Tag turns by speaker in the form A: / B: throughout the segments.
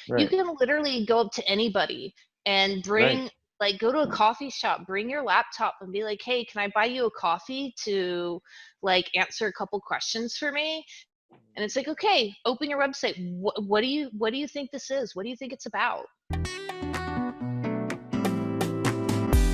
A: You
B: Right.
A: can literally go up to anybody and
B: Right.
A: go to a coffee shop, bring your laptop and be like, hey, can I buy you a coffee to answer a couple questions for me? And it's like, okay, open your website. What do you think this is? What do you think it's about?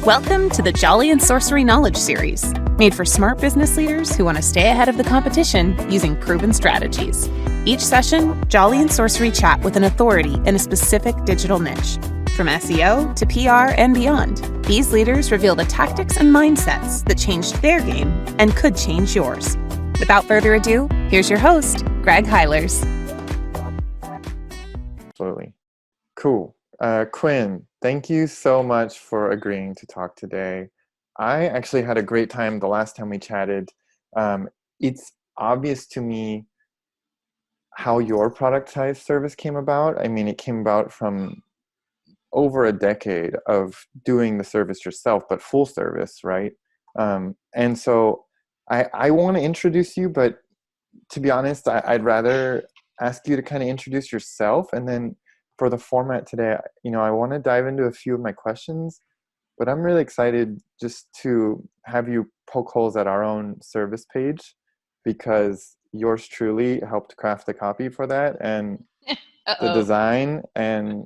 C: Welcome to the Jolly and Sorcery Knowledge Series, made for smart business leaders who want to stay ahead of the competition using proven strategies. Each session, Jolly and Sorcery chat with an authority in a specific digital niche. From SEO to PR and beyond, these leaders reveal the tactics and mindsets that changed their game and could change yours. Without further ado, here's your host, Greg Heilers.
B: Absolutely. Cool. Quinn, thank you so much for agreeing to talk today. I actually had a great time the last time we chatted. It's obvious to me how your productized service came about. I mean, it came about from over a decade of doing the service yourself, but full service, right? And so I want to introduce you, but to be honest, I'd rather ask you to kind of introduce yourself, and then for the format today, I want to dive into a few of my questions, but I'm really excited just to have you poke holes at our own service page because yours truly helped craft the copy for that and the
A: Uh-oh.
B: design, and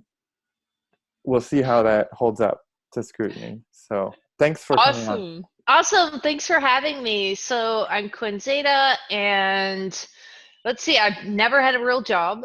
B: we'll see how that holds up to scrutiny. So thanks for coming on.
A: Awesome. Awesome. Thanks for having me. So I'm Quinn Zeta, and let's see, I've never had a real job.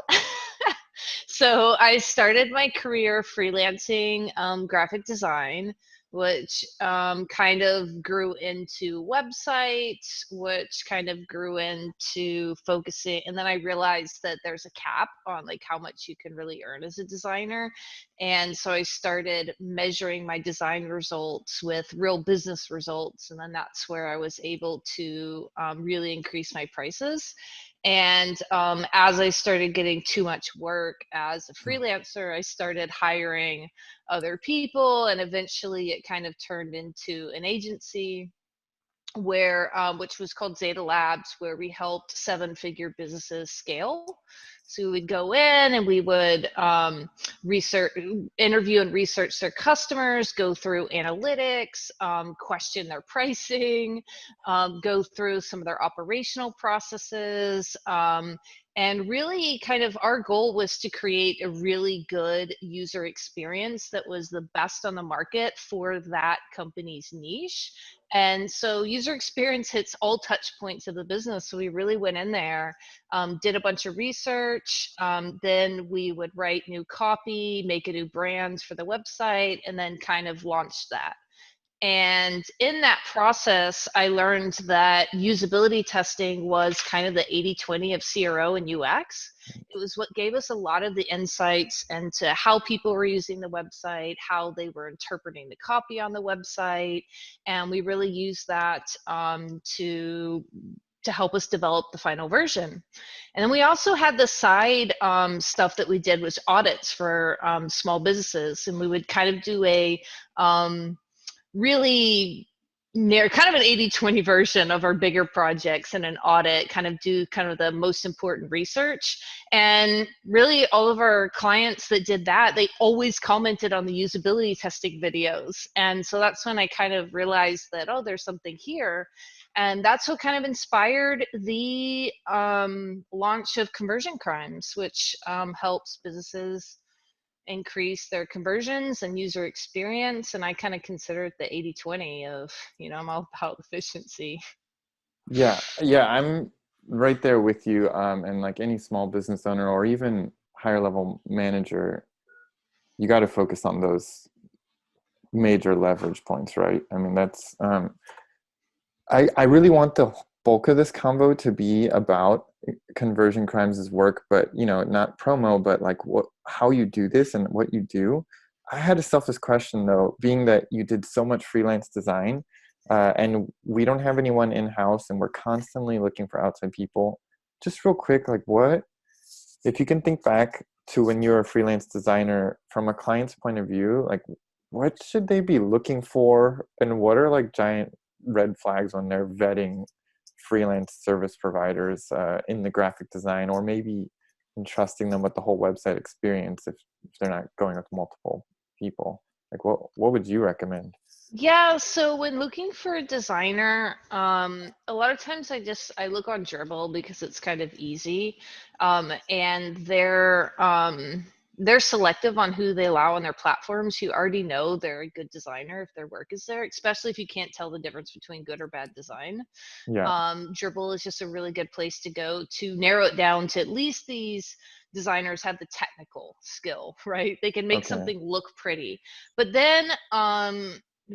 A: So I started my career freelancing graphic design, which kind of grew into websites, which kind of grew into focusing. And then I realized that there's a cap on how much you can really earn as a designer. And so I started measuring my design results with real business results. And then that's where I was able to really increase my prices. And as I started getting too much work as a freelancer, I started hiring other people, and eventually it kind of turned into an agency where which was called Zeta Labs, where we helped seven-figure businesses scale. So we would go in and we would research, interview and research their customers, go through analytics, question their pricing, go through some of their operational processes, and really kind of our goal was to create a really good user experience that was the best on the market for that company's niche. And so user experience hits all touch points of the business. So we really went in there, did a bunch of research. Then we would write new copy, make a new brand for the website, and then kind of launch that. And in that process, I learned that usability testing was kind of the 80-20 of CRO and UX. It was what gave us a lot of the insights into how people were using the website, how they were interpreting the copy on the website. And we really used that to help us develop the final version. And then we also had the side stuff that we did was audits for small businesses. And we would kind of do a really near kind of an 80-20 version of our bigger projects and an audit, kind of do kind of the most important research. And really all of our clients that did that, they always commented on the usability testing videos. And so that's when I kind of realized that, oh, there's something here. And that's what kind of inspired the launch of Conversion Crimes, which helps businesses increase their conversions and user experience. And I kind of consider it the 80-20 of, I'm all about efficiency.
B: Yeah, I'm right there with you. And like any small business owner or even higher level manager, you got to focus on those major leverage points, right? I mean, that's I really want the bulk of this convo to be about Conversion Crimes' work, but not promo, but like how you do this and what you do. I had a selfish question though, being that you did so much freelance design, and we don't have anyone in-house and we're constantly looking for outside people. Just real quick, like if you can think back to when you're a freelance designer from a client's point of view, like what should they be looking for and what are like giant red flags when they're vetting freelance service providers in the graphic design or maybe entrusting them with the whole website experience if they're not going with multiple people? Like what would you recommend?
A: Yeah, so when looking for a designer, a lot of times I look on Dribbble because it's kind of easy, and they're selective on who they allow on their platforms. You already know they're a good designer if their work is there, especially if you can't tell the difference between good or bad design.
B: Yeah.
A: Dribbble is just a really good place to go to narrow it down to at least these designers have the technical skill, right? They can make
B: Okay.
A: something look pretty. But then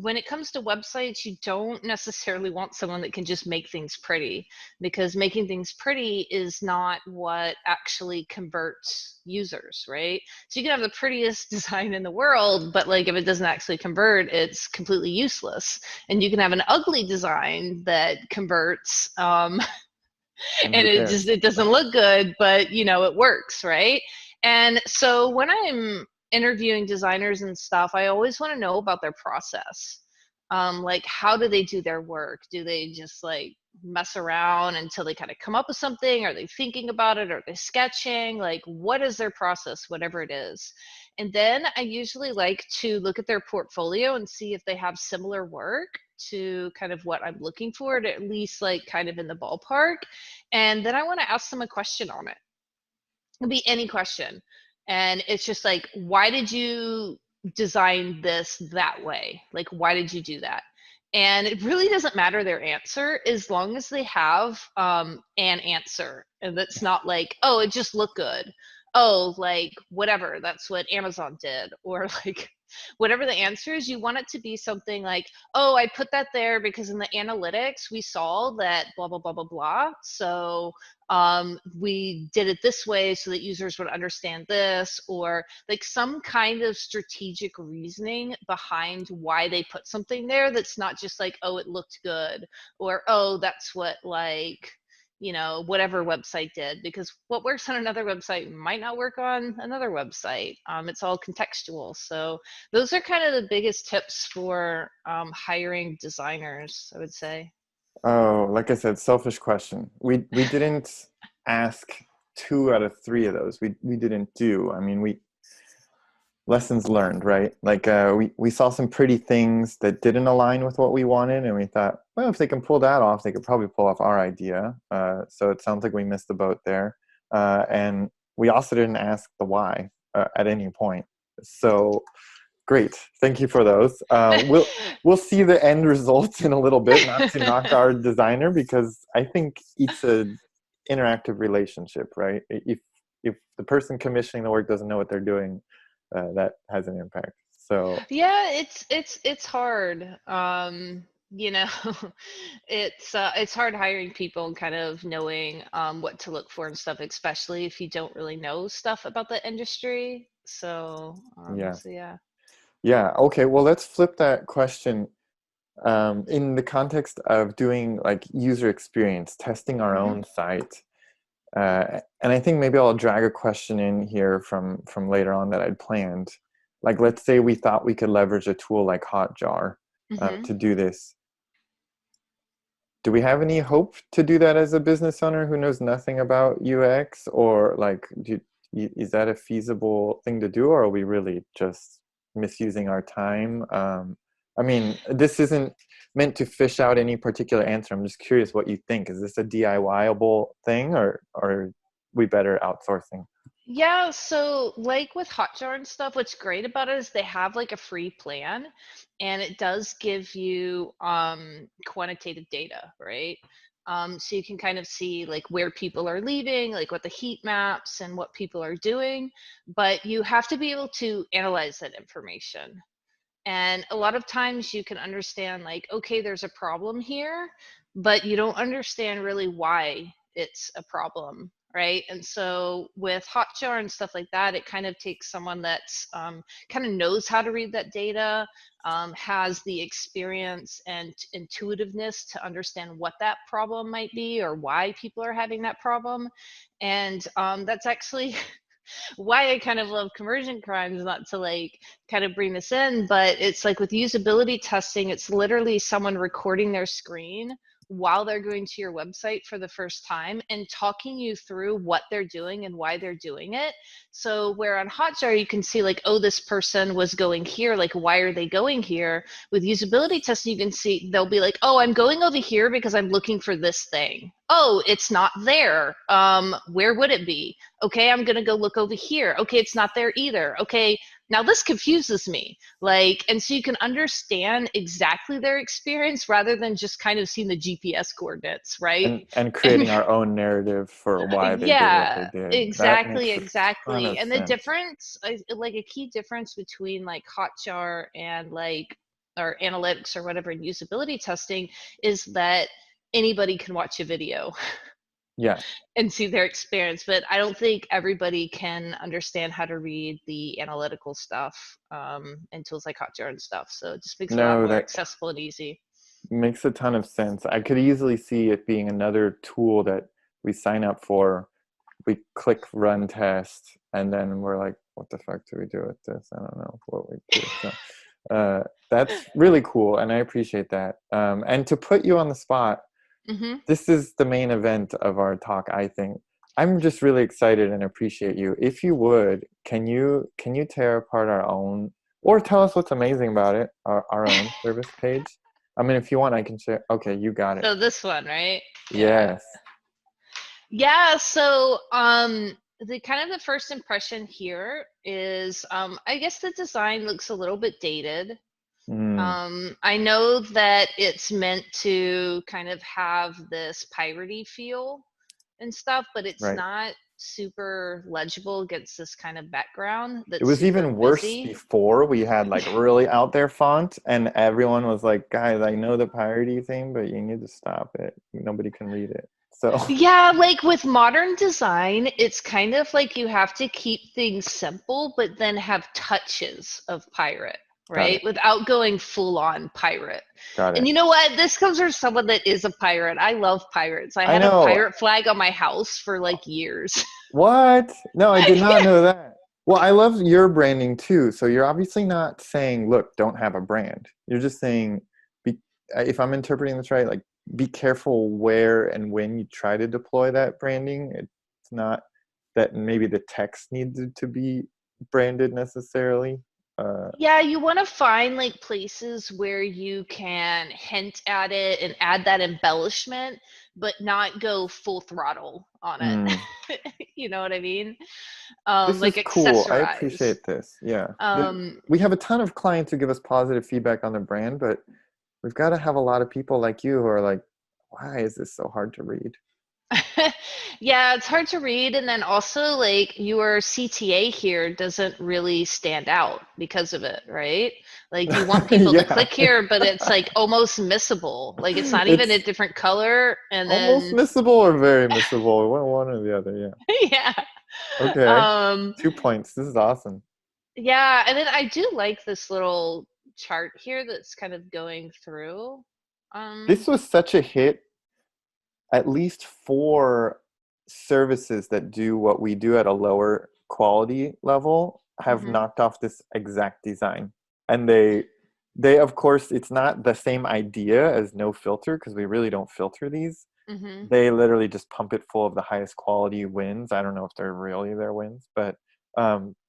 A: when it comes to websites, you don't necessarily want someone that can just make things pretty, because making things pretty is not what actually converts users, right? So you can have the prettiest design in the world, but like if it doesn't actually convert, it's completely useless. And you can have an ugly design that converts, and
B: who
A: it
B: cares?
A: doesn't look good, but it works, right? And so when I'm interviewing designers and stuff, I always want to know about their process. Like, how do they do their work? Do they just like mess around until they kind of come up with something? Are they thinking about it? Are they sketching? Like, what is their process, whatever it is? And then I usually like to look at their portfolio and see if they have similar work to kind of what I'm looking for, to at least like kind of in the ballpark. And then I want to ask them a question on it. It could be any question. And it's just like, why did you design this that way? Like, why did you do that? And it really doesn't matter their answer as long as they have an answer. And that's not like, oh, it just looked good. Oh, like whatever, that's what Amazon did. Or like whatever the answer is, you want it to be something like, oh, I put that there because in the analytics we saw that blah, blah, blah, blah, blah. So we did it this way so that users would understand this, or like some kind of strategic reasoning behind why they put something there that's not just like, oh, it looked good, or oh, that's what like whatever website did, because what works on another website might not work on another website. It's all contextual. So those are kind of the biggest tips for hiring designers, I would say.
B: Oh, like I said, selfish question. We didn't ask 2 out of 3 of those. We didn't do. I mean, lessons learned, right? Like we saw some pretty things that didn't align with what we wanted, and we thought, well, if they can pull that off, they could probably pull off our idea. So it sounds like we missed the boat there, and we also didn't ask the why at any point. So great, thank you for those. We'll see the end results in a little bit. Not to knock our designer, because I think it's an interactive relationship, right? If the person commissioning the work doesn't know what they're doing, that has an impact. So
A: yeah, it's hard. You know, it's hard hiring people and kind of knowing what to look for and stuff, especially if you don't really know stuff about the industry. So
B: yeah.
A: yeah.
B: Yeah. Okay. Well, let's flip that question in the context of doing like user experience, testing our
A: Mhm.
B: own site. And I think maybe I'll drag a question in here from later on that I'd planned. Like, let's say we thought we could leverage a tool like Hotjar
A: Mhm.
B: to do this. Do we have any hope to do that as a business owner who knows nothing about UX? Or like, is that a feasible thing to do, or are we really just misusing our time? I mean, this isn't meant to fish out any particular answer. I'm just curious what you think. Is this a DIY-able thing, or are we better outsourcing?
A: Yeah, so like with Hotjar and stuff, what's great about it is they have like a free plan, and it does give you quantitative data, right? So you can kind of see like where people are leaving, like what the heat maps and what people are doing, but you have to be able to analyze that information. And a lot of times you can understand like, okay, there's a problem here, but you don't understand really why it's a problem, right? And so with Hotjar and stuff like that, it kind of takes someone that's kind of knows how to read that data, has the experience and intuitiveness to understand what that problem might be or why people are having that problem. And that's actually why I kind of love conversion crimes, not to like kind of bring this in, but it's like with usability testing, it's literally someone recording their screen while they're going to your website for the first time and talking you through what they're doing and why they're doing it. So where on Hotjar you can see like, oh, this person was going here, like why are they going here? With usability testing, you can see they'll be like, oh, I'm going over here because I'm looking for this thing. Oh, it's not there. Where would it be? Okay, I'm gonna go look over here. Okay, it's not there either. Okay, now this confuses me. Like, and so you can understand exactly their experience rather than just kind of seeing the GPS coordinates, right?
B: And creating our own narrative for why they did what they
A: Yeah,
B: did. That
A: exactly,
B: makes a ton
A: exactly.
B: of
A: And the
B: sense.
A: difference, like a key difference between like Hotjar and like or analytics or whatever in usability testing is that anybody can watch a video
B: Yeah.
A: and see their experience, but I don't think everybody can understand how to read the analytical stuff and tools like Hotjar and stuff. So it just makes it a lot
B: No,
A: more
B: that
A: accessible and easy.
B: makes a ton of sense. I could easily see it being another tool that we sign up for. We click run test, and then we're like, what the fuck do we do with this? I don't know what we do. So that's really cool, and I appreciate that. And to put you on the spot,
A: Mm-hmm.
B: this is the main event of our talk, I think. I'm just really excited and appreciate you. If you would, can you tear apart our own, or tell us what's amazing about it, our own service page? I mean, if you want, I can share. Okay, you got it.
A: So this one, right? Yeah.
B: Yes.
A: Yeah, so the kind of the first impression here is I guess the design looks a little bit dated.
B: Mm,
A: I know that it's meant to kind of have this piratey feel and stuff, but it's
B: right.
A: not super legible against this kind of background
B: It
A: that's
B: was
A: super
B: even worse
A: busy.
B: before we had like really out there font, and everyone was like, guys, I know the piratey thing, but you need to stop it. Nobody can read it. So
A: Yeah, like with modern design, it's kind of like you have to keep things simple, but then have touches of pirate,
B: got
A: right?
B: it.
A: Without going full on pirate.
B: Got
A: And
B: it.
A: you know what? This comes from someone that is a pirate. I love pirates. I
B: I
A: had a
B: know.
A: pirate flag on my house for like years.
B: What? No, I did not
A: Yeah.
B: know that. Well, I love your branding too. So you're obviously not saying, look, don't have a brand. You're just saying, be, if I'm interpreting this right, like be careful where and when you try to deploy that branding. It's not that maybe the text needed to be branded necessarily.
A: Yeah, you want to find like places where you can hint at it and add that embellishment, but not go full throttle on it.
B: mm,
A: You know what I mean?
B: this
A: Like
B: is cool. I
A: accessorize.
B: appreciate this. Yeah.
A: Um,
B: We have a ton of clients who give us positive feedback on the brand, but we've got to have a lot of people like you who are like, why is this so hard to read?
A: yeah, it's hard to read, and then also like your CTA here doesn't really stand out because of it, right? Like you want people to
B: Yeah.
A: click here, but it's like almost missable. Like it's not even a
B: It's
A: different color, and
B: almost
A: then
B: missable or very missable. One or the other, yeah.
A: yeah.
B: Okay.
A: Um,
B: 2 points. This is awesome.
A: yeah, and then I do like this little chart here that's kind of going through.
B: This was such a hit, at least for services that do what we do at a lower quality level have
A: Mhm,
B: knocked off this exact design. And they of course, it's not the same idea as no filter because we really don't filter these.
A: mhm.
B: They literally just pump it full of the highest quality wins. I don't know if they're really their wins, but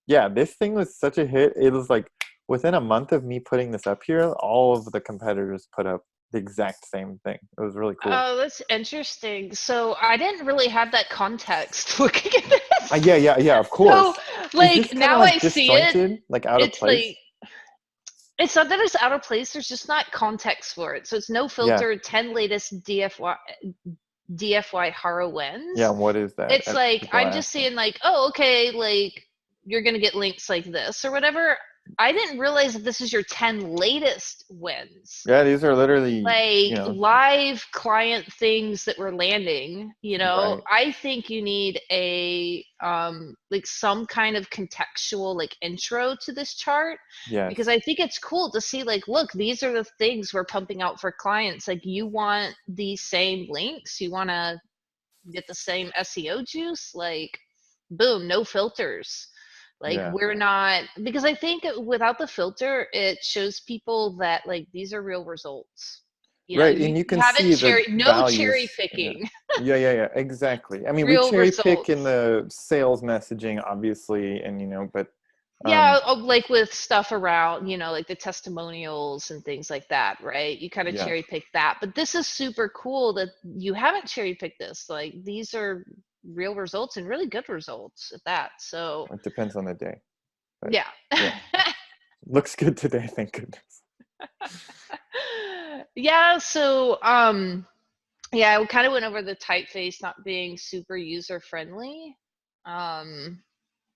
B: yeah, this thing was such a hit. It was like within a month of me putting this up here, all of the competitors put up the exact same thing. It was really cool.
A: Oh, that's interesting. So I didn't really have that context looking at this.
B: Yeah, of
A: So,
B: course. Is this
A: like,
B: kind of
A: now I
B: like
A: see it.
B: disjointed, like out of
A: It's
B: place?
A: like, it's not that it's out of place, there's just not context for it. So it's no
B: Yeah,
A: filter, 10 latest DFY Haro
B: yeah.
A: wins.
B: And what is that?
A: It's like,
B: People
A: I'm
B: are
A: just
B: asking.
A: saying, like, oh, okay, like, you're going to get links like this or whatever. I didn't realize that this is your 10 latest wins,
B: Yeah, these are literally,
A: like live client things that were landing.
B: right.
A: I think you need a like some kind of contextual like intro to this chart, because
B: Yes,
A: I think it's cool to see like, look, these are the things we're pumping out for clients. Like, you want these same links, you want to get the same SEO juice, like, boom, no filters. Like,
B: yeah.
A: we're not, because I think without the filter, it shows people that like these are real results.
B: Right, and
A: You
B: you can
A: haven't
B: see the
A: no cherry
B: values. Yeah.
A: picking.
B: Yeah, exactly. I mean, we
A: Real
B: cherry pick in
A: results.
B: the sales messaging, obviously, and but
A: Yeah, like with stuff around, like the testimonials and things like that, right? You kind of
B: yeah,
A: cherry pick that. But this is super cool that you haven't cherry picked this. Like these are real results and really good results at that. So
B: it depends on the day, but
A: yeah.
B: yeah, looks good today, thank goodness.
A: Yeah, so yeah, we kind of went over the typeface not being super user friendly.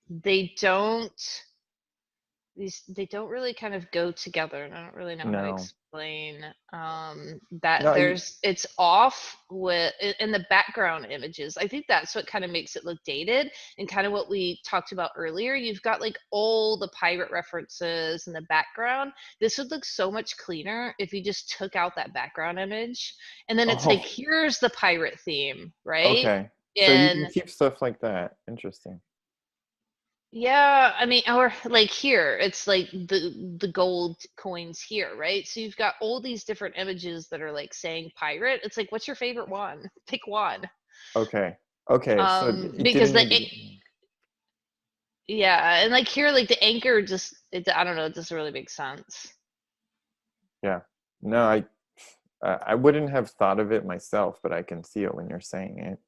A: They don't they don't really kind of go together, and I don't really know how to
B: No,
A: explain that
B: no,
A: it's off with in the background images. I think that's what kind of makes it look dated, and kind of what we talked about earlier. You've got like all the pirate references in the background. This would look so much cleaner if you just took out that background image, and then it's like,
B: oh,
A: here's the pirate theme, right?
B: okay. So you can
A: And
B: keep stuff like that. Interesting.
A: yeah, I mean, or like here, it's like the gold coins here, right? So you've got all these different images that are like saying pirate. It's like, what's your favorite one? Pick one.
B: Okay, okay. So it
A: Because
B: didn't need.
A: yeah, and like here, like the anchor just I don't know, it doesn't really make sense.
B: Yeah. No, I wouldn't have thought of it myself, but I can see it when you're saying it.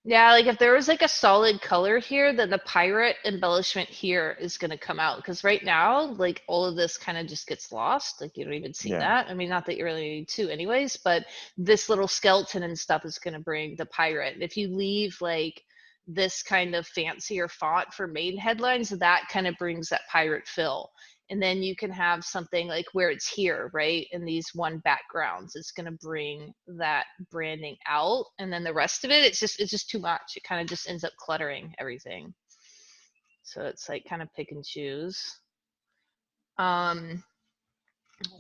A: Yeah, like if there was like a solid color here, then the pirate embellishment here is going to come out. Because right now, like all of this kind of just gets lost. Like you don't even see
B: Yeah.
A: that. I mean, not that you really need to, anyways, but this little skeleton and stuff is going to bring the pirate. If you leave like this kind of fancier font for main headlines, that kind of brings that pirate fill. And then you can have something like where it's here, right? In these one backgrounds, it's going to bring that branding out. And then the rest of it, it's just too much. It kind of just ends up cluttering everything. So it's like kind of pick and choose.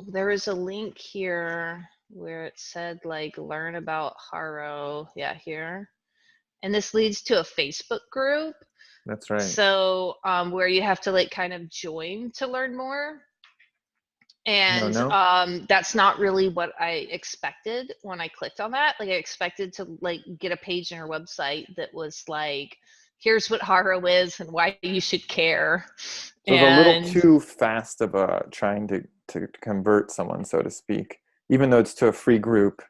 A: There is a link here where it said like learn about Haro. Yeah, here. And this leads to a Facebook group.
B: That's right.
A: So where you have to like kind of join to learn more. And
B: No.
A: that's not really what I expected when I clicked on that. Like I expected to like get a page on her website that was like, here's what Haro is and why you should care.
B: So it's a little
A: And
B: too fast of a trying to convert someone, so to speak. Even though it's to a free group,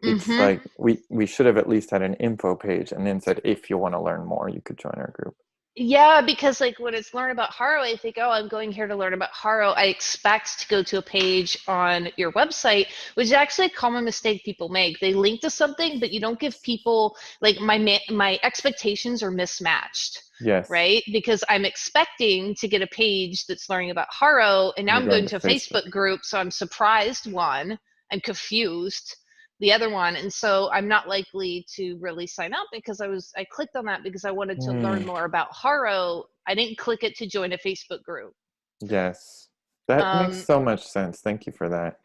B: it's
A: mhm.
B: like we should have at least had an info page and then said, if you want to learn more, you could join our group.
A: Yeah, because like when it's learn about Haro, I think, oh, I'm going here to learn about Haro. I expect to go to a page on your website, which is actually a common mistake people make. They link to something, but you don't give people like my expectations are mismatched,
B: Yes.
A: right? Because I'm expecting to get a page that's learning about Haro, and now
B: You're
A: I'm
B: going
A: going
B: to
A: to a
B: Facebook.
A: Facebook group, so I'm surprised one, I'm confused the other one, and so I'm not likely to really sign up because I clicked on that because I wanted to learn
B: Hmm.
A: more about Haro. I didn't click it to join a Facebook group.
B: Yes. That makes
A: um
B: so much sense. Thank you for that.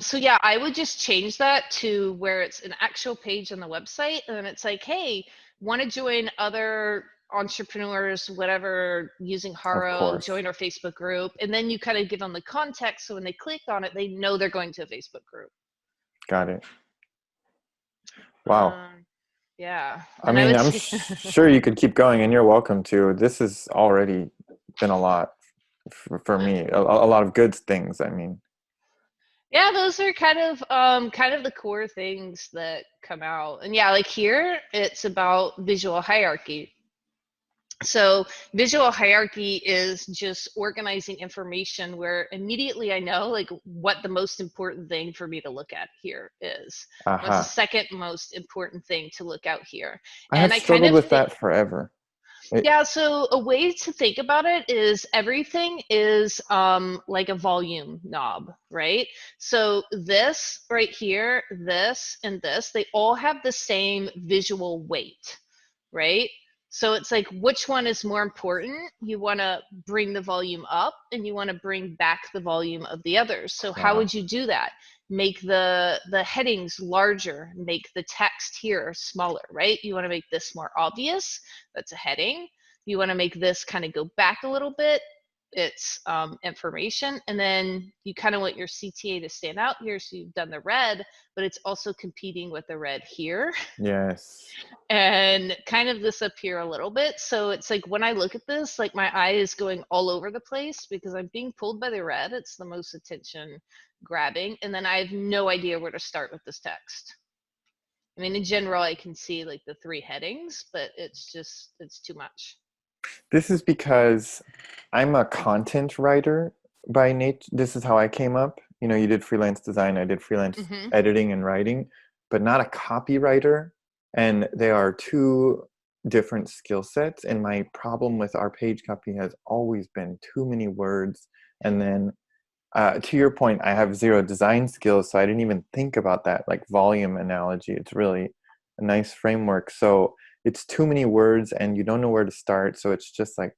A: so yeah, I would just change that to where it's an actual page on the website, and then it's like, hey, want to join other entrepreneurs, whatever, using
B: Of
A: Haro,
B: course.
A: join our Facebook group, and then you kind of give them the context, so when they click on it, they know they're going to a Facebook group.
B: Got it. Wow.
A: um yeah,
B: I
A: and I
B: mean,
A: would
B: I'm
A: say
B: sure you could keep going, and you're welcome to. This has already been a lot for me. A lot of good things. I mean,
A: yeah, those are kind of the core things that come out. And yeah, like here it's about visual hierarchy. So visual hierarchy is just organizing information where immediately I know like what the most important thing for me to look at here is. What's the
B: aha.
A: second most important thing to look out here?
B: I have
A: And I kind
B: struggled
A: of
B: with
A: think,
B: that forever. It,
A: yeah, so a way to think about it is everything is like a volume knob, right? So this right here, this and this, they all have the same visual weight, right? So it's like, which one is more important? You want to bring the volume up and you want to bring back the volume of the others. So how
B: wow.
A: would you do that? Make the headings larger, make the text here smaller, right? You want to make this more obvious. That's a heading. You want to make this kind of go back a little bit. its information, and then you kind of want your CTA to stand out here, so you've done the red, but it's also competing with the red here.
B: Yes.
A: And kind of this up here a little bit. So it's like when I look at this, like my eye is going all over the place because I'm being pulled by the red. It's the most attention grabbing, and then I have no idea where to start with this text. I mean, in general, I can see like the 3 headings, but it's too much.
B: This is because I'm a content writer by nature. This is how I came up. You know, you did freelance design, I did freelance editing and writing, but not a copywriter. And they are 2 different skill sets. And my problem with our page copy has always been too many words. And then to your point, I have 0 design skills, so I didn't even think about that like volume analogy. It's really a nice framework. So it's too many words and you don't know where to start. So it's just like,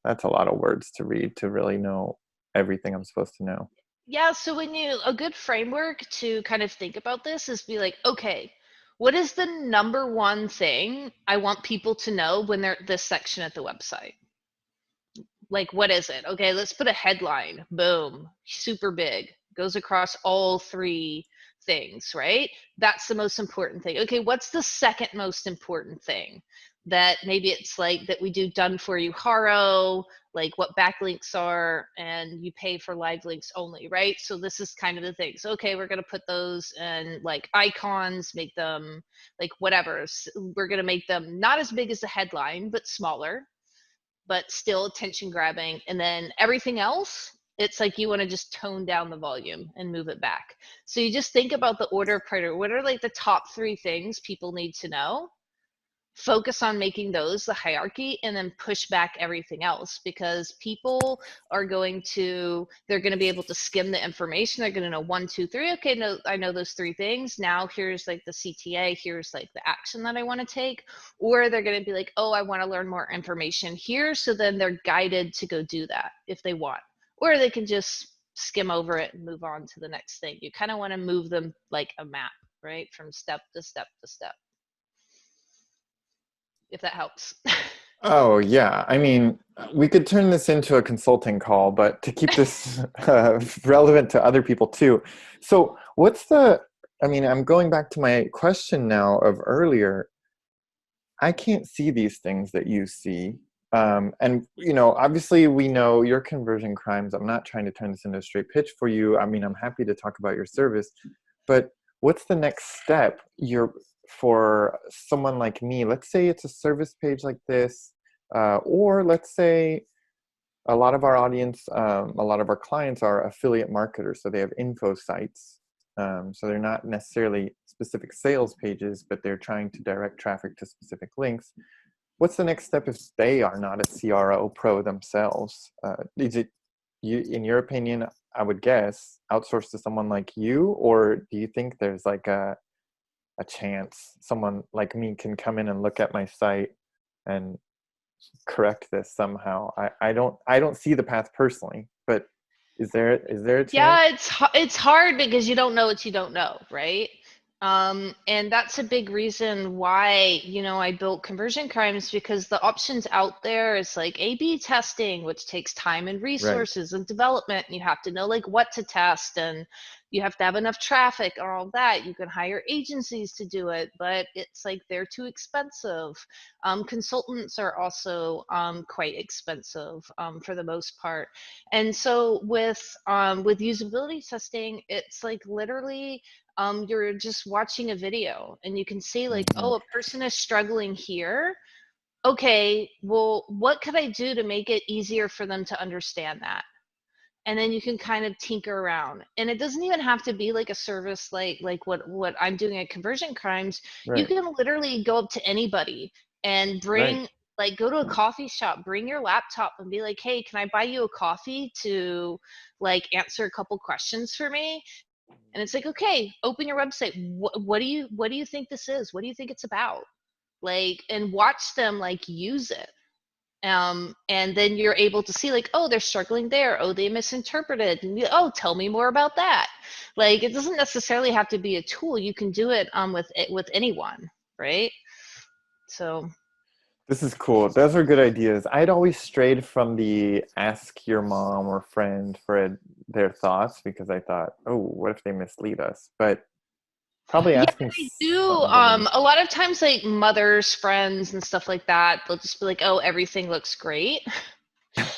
B: that's a lot of words to read to really know everything I'm supposed to know.
A: Yeah, so a good framework to kind of think about this is be like, okay, what is the number 1 thing I want people to know when they're this section at the website? Like, what is it? Okay, let's put a headline. Boom, super big, goes across all 3 things, right? That's the most important thing. Okay, what's the second most important thing? That maybe it's like that we do done for you Haro, like what backlinks are, and you pay for live links only, right? So this is kind of the things. Okay, we're going to put those in like icons, make them like whatever. We're going to make them not as big as the headline, but smaller, but still attention grabbing. And then everything else, it's like you want to just tone down the volume and move it back. So you just think about the order of priority. What are like the top 3 things people need to know? Focus on making those the hierarchy, and then push back everything else, because people are they're going to be able to skim the information. They're going to know 1, 2, 3. Okay, no, I know those 3 things. Now here's like the CTA, here's like the action that I want to take. Or they're going to be like, oh, I want to learn more information here. So then they're guided to go do that if they want, or they can just skim over it and move on to the next thing. You kind of want to move them like a map, right? From step to step to step. If that helps.
B: Oh, yeah. I mean, we could turn this into a consulting call, but to keep this relevant to other people too. So I'm going back to my question now of earlier. I can't see these things that you see. And, you know, obviously we know your conversion crimes. I'm not trying to turn this into a straight pitch for you. I mean, I'm happy to talk about your service, but what's the next step for someone like me? Let's say it's a service page like this, or let's say a lot of our audience, a lot of our clients are affiliate marketers, so they have info sites. So they're not necessarily specific sales pages, but they're trying to direct traffic to specific links. What's the next step if they are not a CRO pro themselves? Is it, in your opinion, I would guess, outsource to someone like you, or do you think there's like a chance someone like me can come in and look at my site and correct this somehow? I don't see the path personally, but is there a chance?
A: Yeah, it's hard because you don't know what you don't know, right? And that's a big reason why, you know, I built Conversion Crimes, because the options out there is like A/B testing, which takes time and resources and development, and you have to know like what to test, and you have to have enough traffic or all that. You can hire agencies to do it, but it's like they're too expensive. Consultants are also quite expensive for the most part. And so with usability testing, it's like literally you're just watching a video and you can see like, oh, a person is struggling here. Okay, well, what could I do to make it easier for them to understand that? And then you can kind of tinker around. And it doesn't even have to be like a service like what I'm doing at Conversion Crimes.
B: Right.
A: You can literally go up to anybody and bring like go to a coffee shop, bring your laptop and be like, hey, can I buy you a coffee to like answer a couple questions for me? And it's like, okay, open your website. What do you think this is? What do you think it's about? Like, and watch them like use it. And then you're able to see like, oh, they're struggling there. Oh, they misinterpreted. And oh, tell me more about that. Like, it doesn't necessarily have to be a tool. You can do it with anyone, right? So.
B: This is cool. Those are good ideas. I'd always strayed from the ask your mom or friend for their thoughts because I thought, oh, what if they mislead us? But probably
A: Yeah,
B: asking
A: they do.
B: somebody.
A: A lot of times, like mothers, friends, and stuff like that, they'll just be like, "Oh, everything looks great."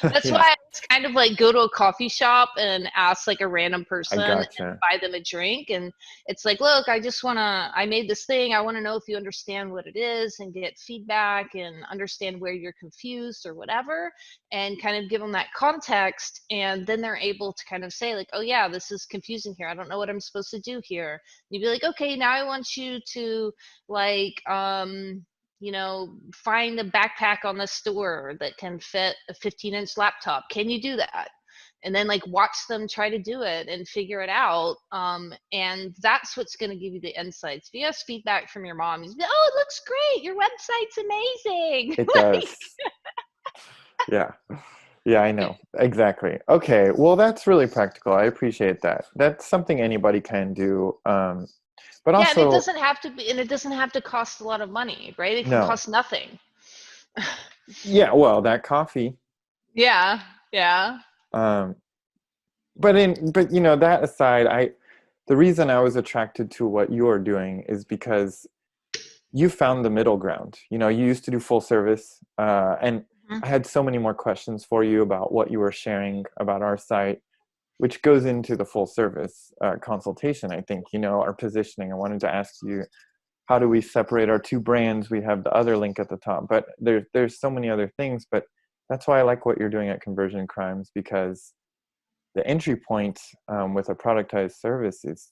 A: That's why
B: Yeah,
A: I just kind of like go to a coffee shop and ask like a random
B: I
A: person and
B: gotcha.
A: buy them a drink. And it's like, look, I made this thing. I want to know if you understand what it is and get feedback and understand where you're confused or whatever, and kind of give them that context. And then they're able to kind of say, like, oh, yeah, this is confusing here. I don't know what I'm supposed to do here. And you'd be like, okay, now I want you to like, find a backpack on the store that can fit a 15-inch laptop. Can you do that? And then like watch them try to do it and figure it out. And that's what's going to give you the insights. If you ask feedback from your mom, you say, oh, it looks great. Your website's amazing.
B: It
A: Like,
B: does. Yeah. Yeah, I know. Exactly. Okay. Well, that's really practical. I appreciate that. That's something anybody can do. But
A: yeah, and it
B: also,
A: doesn't have to be, and it doesn't have to cost a lot of money, right? It can
B: no.
A: cost nothing.
B: Yeah, well, that coffee.
A: Yeah, yeah.
B: Um, but that aside, the reason I was attracted to what you're doing is because you found the middle ground. You used to do full service, and
A: Mhm.
B: I had so many more questions for you about what you were sharing about our site, which goes into the full service consultation. I think, our positioning. I wanted to ask you, how do we separate our two brands? We have the other link at the top, but there's so many other things. But that's why I like what you're doing at Conversion Crimes, because the entry point with a productized service is,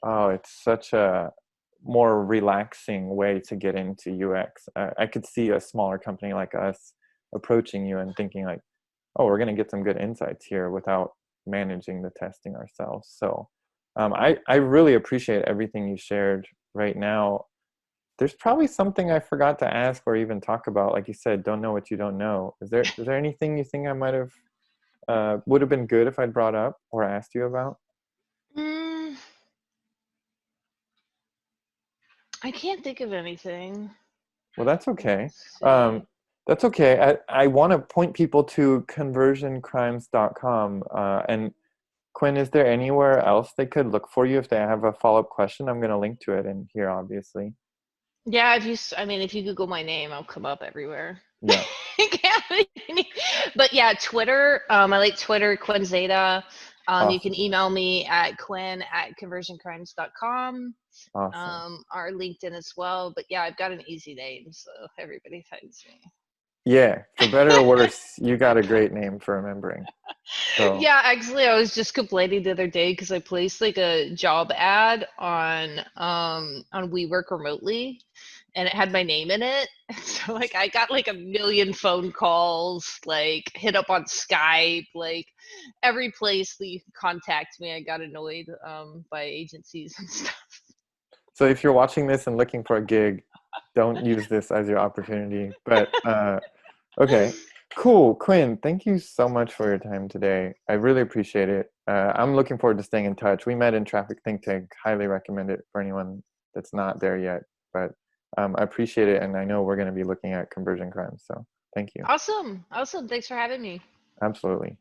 B: it's such a more relaxing way to get into UX. I could see a smaller company like us approaching you and thinking like, oh, we're going to get some good insights here without managing the testing ourselves. So I really appreciate everything you shared right now. There's probably something I forgot to ask or even talk about. Like you said, don't know what you don't know. Is there anything you think I might have would have been good if I'd brought up or asked you about?
A: Mm, I can't think of anything.
B: Well, that's okay.
A: Let's see.
B: That's okay. I want to point people to conversioncrimes.com. And Quinn, is there anywhere else they could look for you if they have a follow-up question? I'm going to link to it in here, obviously.
A: Yeah, if you Google my name, I'll come up everywhere.
B: Yeah,
A: But yeah, Twitter. I like Twitter, Quinn Zeta. You can
B: awesome.
A: email me at quinn@conversioncrimes.com.
B: Awesome.
A: Our LinkedIn as well. But yeah, I've got an easy name, so everybody finds me.
B: Yeah, for better or worse, you got a great name for remembering. So,
A: Yeah, actually, I was just complaining the other day because I placed like a job ad on We Work Remotely, and it had my name in it. So like I got like a million phone calls, like hit up on Skype, like every place that you can contact me. I got annoyed by agencies and stuff.
B: so if you're watching this and looking for a gig, don't use this as your opportunity. But okay, cool. Quinn, thank you so much for your time today. I really appreciate it. I'm looking forward to staying in touch. We met in Traffic Think Tank. Highly recommend it for anyone that's not there yet. But I appreciate it, and I know we're going to be looking at Conversion Crimes. So thank you.
A: Awesome. Awesome. Thanks for having me.
B: Absolutely.